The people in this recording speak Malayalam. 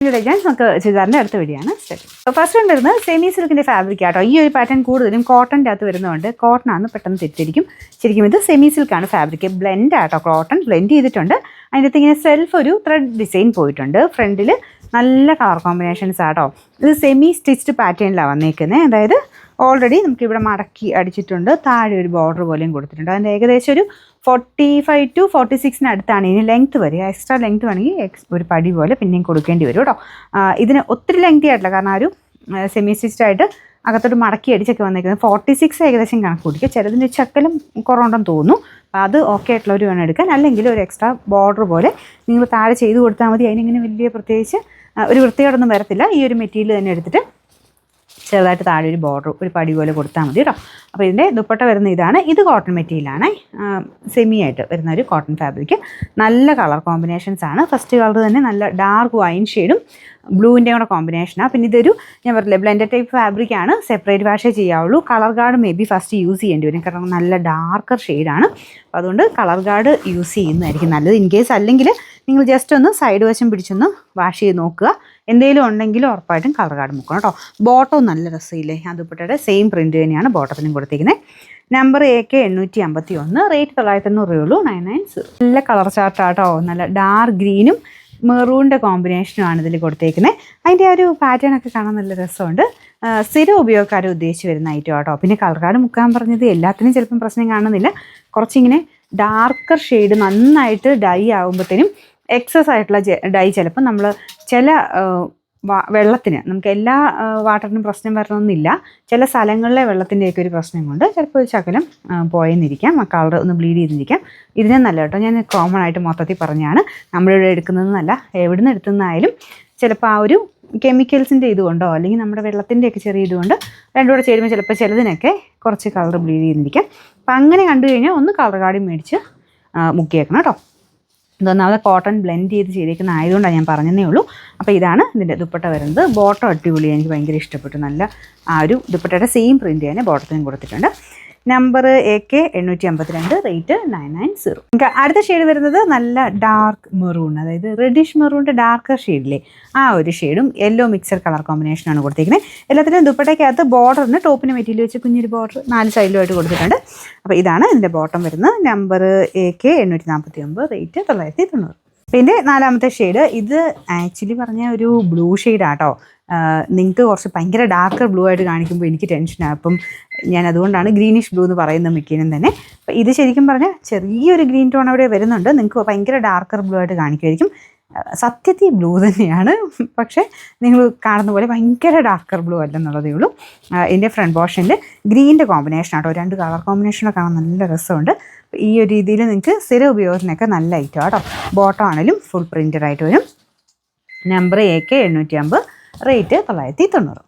ഡിസൈൻസ് നമുക്ക് ചുരിദാറിൻ്റെ അടുത്ത വീഡിയോയാണ് സ്റ്റാർട്ട്. ഫസ്റ്റ് വരുന്നത് സെമി സിൽക്കിൻ്റെ ഫാബ്രിക് ആട്ടോ. ഈ ഒരു പാറ്റേൺ കൂടുതലും കോട്ടൻ്റെ അകത്ത് വരുന്നതുകൊണ്ട് കോട്ടൺ പെട്ടെന്ന് തെറ്റിരിക്കും. ശരിക്കും ഇത് സെമി സിൽക്കാണ് ഫാബ്രിക്. ബ്ലെൻഡ് ആട്ടോ, കോട്ടൺ ബ്ലെൻഡ് ചെയ്തിട്ടുണ്ട്. അതിൻ്റെ അകത്ത് ഇങ്ങനെ സെൽഫ് ഒരു ത്രെഡ് ഡിസൈൻ പോയിട്ടുണ്ട്. ഫ്രണ്ടിൽ നല്ല കളർ കോമ്പിനേഷൻസ് ആട്ടോ. ഇത് സെമി സ്റ്റിച്ച്ഡ് പാറ്റേണിലാണ് വന്നേക്കുന്നത്. അതായത് ഓൾറെഡി നമുക്കിവിടെ മടക്കി അടിച്ചിട്ടുണ്ട്. താഴെ ഒരു ബോർഡർ പോലെയും കൊടുത്തിട്ടുണ്ട്. അതിൻ്റെ ഏകദേശം ഒരു 45 to 46 അടുത്താണ് ഇതിന് ലെങ്ത്ത് വരിക. എക്സ്ട്രാ ലെങ്ത്ത് വേണമെങ്കിൽ ഒരു പടി പോലെ പിന്നെയും കൊടുക്കേണ്ടി വരും കേട്ടോ. ഇതിന് ഒത്തിരി ലെങ്തി ആയിട്ടില്ല, കാരണം ഒരു സെമി സ്റ്റിച്ച്ഡായിട്ട് അകത്തോട്ട് മടക്കി അടിച്ചൊക്കെ വന്നേക്കുന്നത് 46 ഏകദേശം കണക്ക് കൂടിക്കുക. ചിലതിൻ്റെ ചക്കലും കുറവുണ്ടെന്ന് തോന്നുന്നു. അപ്പോൾ അത് ഓക്കെ ആയിട്ടുള്ളവർ വേണം എടുക്കാൻ. അല്ലെങ്കിൽ ഒരു എക്സ്ട്രാ ബോർഡർ പോലെ നിങ്ങൾ താഴെ ചെയ്ത് കൊടുത്താൽ മതി. അതിനിങ്ങനെ വലിയ പ്രത്യേകിച്ച് ഒരു വൃത്തികേടൊന്നും വരത്തില്ല. ഈ ഒരു മെറ്റീരിയൽ തന്നെ എടുത്തിട്ട് ചെറുതായിട്ട് താഴെ ഒരു ബോർഡർ ഒരു പടി പോലെ കൊടുത്താൽ മതി കേട്ടോ. അപ്പോൾ ഇതിൻ്റെ ദുപ്പട്ട വരുന്ന ഇതാണ്. ഇത് കോട്ടൺ മെറ്റീരിയലാണ്. സെമി ആയിട്ട് വരുന്ന ഒരു കോട്ടൺ ഫാബ്രിക്. നല്ല കളർ കോമ്പിനേഷൻസ് ആണ്. ഫസ്റ്റ് കളർ തന്നെ നല്ല ഡാർക്ക് വൈൻ ഷെയ്ഡും ബ്ലൂവിൻ്റെ കൂടെ കോമ്പിനേഷനാണ്. പിന്നെ ഇതൊരു ഞാൻ പറഞ്ഞില്ലേ ബ്ലെൻഡഡ് ടൈപ്പ് ഫാബ്രിക് ആണ്. സെപ്പറേറ്റ് വാഷേ ചെയ്യാവുള്ളൂ. Colour guard may be first use ചെയ്യേണ്ടി വരും, കാരണം നല്ല ഡാർക്കർ ഷെയ്ഡാണ്. അപ്പോൾ അതുകൊണ്ട് കളർ ഗാർഡ് യൂസ് ചെയ്യുന്നതായിരിക്കും നല്ലത്. ഇൻ കേസ് അല്ലെങ്കിൽ നിങ്ങൾ ജസ്റ്റ് ഒന്ന് സൈഡ് വശം പിടിച്ചൊന്ന് വാഷ് ചെയ്ത് നോക്കുക. എന്തെങ്കിലും ഉണ്ടെങ്കിലും ഉറപ്പായിട്ടും കളർ ഗാർഡ് മുക്കണം കേട്ടോ. ബോട്ടവും നല്ല രസമില്ലേ, ആ ദുപ്പട്ടയുടെ സെയിം പ്രിൻറ്റ് തന്നെയാണ് ബോട്ടത്തിനും കൊടുത്തിരിക്കുന്നത്. നമ്പർ AK 851, റേറ്റ് 990 ഉള്ളൂ. 990. നല്ല കളർ ചാർട്ടാട്ടോ. നല്ല ഡാർക്ക് ഗ്രീനും മെറൂണിൻ്റെ കോമ്പിനേഷനുമാണ് ഇതിൽ കൊടുത്തേക്കുന്നത്. അതിൻ്റെ ആ ഒരു പാറ്റേൺ ഒക്കെ കാണാൻ നല്ല രസമുണ്ട്. സ്ഥിരം ഉപയോഗക്കാരെ ഉദ്ദേശിച്ച് വരുന്ന ഐറ്റം കേട്ടോ. പിന്നെ കളർ ഗാർഡ് മുക്കാൻ പറഞ്ഞത് എല്ലാത്തിനും ചിലപ്പം പ്രശ്നം കാണുന്നില്ല. കുറച്ചിങ്ങനെ ഡാർക്കർ ഷെയ്ഡ് നന്നായിട്ട് ഡൈ ആകുമ്പോഴത്തേനും എക്സസ് ആയിട്ടുള്ള ഡൈ ചിലപ്പോൾ നമ്മൾ ചില വെള്ളത്തിന് നമുക്ക് എല്ലാ വാട്ടറിനും പ്രശ്നം വരണമെന്നില്ല. ചില സ്ഥലങ്ങളിലെ വെള്ളത്തിൻ്റെയൊക്കെ ഒരു പ്രശ്നം കൊണ്ട് ചിലപ്പോൾ ഒരു ശകലം പോയെന്നിരിക്കാം, ആ കളർ ഒന്ന് ബ്ലീഡ് ചെയ്തിരിക്കാം. ഇതിനെ നല്ല കേട്ടോ, ഞാൻ കോമൺ ആയിട്ട് മൊത്തത്തിൽ പറഞ്ഞാണ്. നമ്മളിവിടെ എടുക്കുന്നതെന്നല്ല, എവിടെ നിന്ന് എടുക്കുന്നതായാലും ചിലപ്പോൾ ആ ഒരു കെമിക്കൽസിൻ്റെ ഇതുകൊണ്ടോ അല്ലെങ്കിൽ നമ്മുടെ വെള്ളത്തിൻ്റെയൊക്കെ ചെറിയ ഇതുകൊണ്ട് രണ്ടും കൂടെ ചേരുമ്പോൾ ചിലപ്പോൾ ചിലതിനൊക്കെ കുറച്ച് കളർ ബ്ലീഡ് ചെയ്തിരിക്കാം. അപ്പം അങ്ങനെ കണ്ടു കഴിഞ്ഞാൽ ഒന്ന് കളർ കാർഡ് മേടിച്ച് മുക്കിയേക്കണം കേട്ടോ. ഇതൊന്നാമത് കോട്ടൺ ബ്ലെൻഡ് ചെയ്തേക്കുന്ന ആയതുകൊണ്ടാണ് ഞാൻ പറഞ്ഞതേ ഉള്ളൂ. അപ്പോൾ ഇതാണ് ഇതിൻ്റെ ദുപ്പട്ട വരുന്നത്. ബോട്ടം അടിപൊളി, എനിക്ക് ഭയങ്കര ഇഷ്ടപ്പെട്ടു. നല്ല ആ ഒരു ദുപ്പട്ടയുടെ സെയിം പ്രിൻറ്റ് തന്നെ ബോട്ടത്തിനും കൊടുത്തിട്ടുണ്ട്. Number AK 852, rate 990. നമുക്ക് അടുത്ത ഷെയ്ഡ് വരുന്നത് നല്ല ഡാർക്ക് മെറൂൺ, അതായത് റെഡിഷ് മെറൂണിൻ്റെ ഡാർക്കർ ഷെയ്ഡിലെ ആ ഒരു ഷെയ്ഡും യെല്ലോ മിക്സഡ് കളർ കോമ്പിനേഷനാണ് കൊടുത്തിരിക്കുന്നത്. എല്ലാത്തിനും ദുപ്പട്ടയ്ക്കകത്ത് ബോർഡറിന് ടോപ്പിന് മെറ്റീരിയൽ വെച്ച് കുഞ്ഞൊരു ബോർഡർ 4 സൈഡിലുമായിട്ട് കൊടുത്തിട്ടുണ്ട്. അപ്പോൾ ഇതാണ് ഇതിൻ്റെ ബോട്ടം വരുന്നത്. Number AK 849, rate 990. പിന്നെ നാലാമത്തെ ഷെയ്ഡ്, ഇത് ആക്ച്വലി പറഞ്ഞ ഒരു ബ്ലൂ ഷെയ്ഡാട്ടോ. നിങ്ങൾക്ക് കുറച്ച് ഭയങ്കര ഡാർക്കർ ബ്ലൂ ആയിട്ട് കാണിക്കുമ്പോൾ എനിക്ക് ടെൻഷനാണ്. അപ്പം ഞാൻ അതുകൊണ്ടാണ് ഗ്രീനിഷ് ബ്ലൂ എന്ന് പറയുന്നത് മിക്കനും തന്നെ. അപ്പോൾ ഇത് ശരിക്കും പറഞ്ഞാൽ ചെറിയൊരു ഗ്രീൻ ടോൺ അവിടെ വരുന്നുണ്ട്. നിങ്ങൾക്ക് ഭയങ്കര ഡാർക്കർ ബ്ലൂ ആയിട്ട് കാണിക്കുമായിരിക്കും. സത്യത്തിൽ ബ്ലൂ തന്നെയാണ്, പക്ഷേ നിങ്ങൾ കാണുന്ന പോലെ ഭയങ്കര ഡാർക്കർ ബ്ലൂ അല്ലെന്നുള്ളതേ ഉള്ളൂ. ഇതിൻ്റെ ഫ്രണ്ട് പോർഷനിൽ ഗ്രീനിൻ്റെ കോമ്പിനേഷൻ ആട്ടോ. 2 കളർ കോമ്പിനേഷനൊക്കെ കാണാൻ നല്ല രസമുണ്ട്. ഈ ഒരു രീതിയിൽ നിങ്ങൾക്ക് സ്ഥിര ഉപയോഗത്തിനൊക്കെ നല്ല ഐറ്റം ആട്ടോ. ബോട്ടം ആണെങ്കിലും ഫുൾ പ്രിൻറ്റഡ് ആയിട്ട് വരും. Number AK 850, rate 990.